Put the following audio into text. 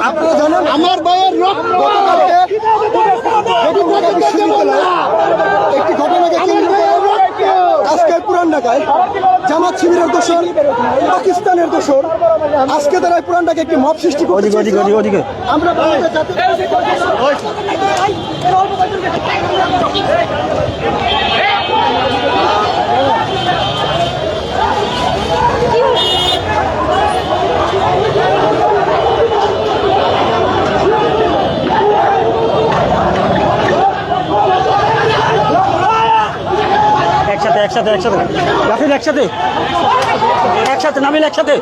আপনারা জানেন আমার ভাইয়ের একটি ঘটনাকে কেন্দ্র করে আজকে পুরান ঢাকায় জামাত শিবিরের দোষর, পাকিস্তানের দোষর, আজকে তারা পুরান ঢাকায় একটি মব সৃষ্টি করতে চাইছে। আমরা একসাথে রাফিল একসাথে নামিল একসাথে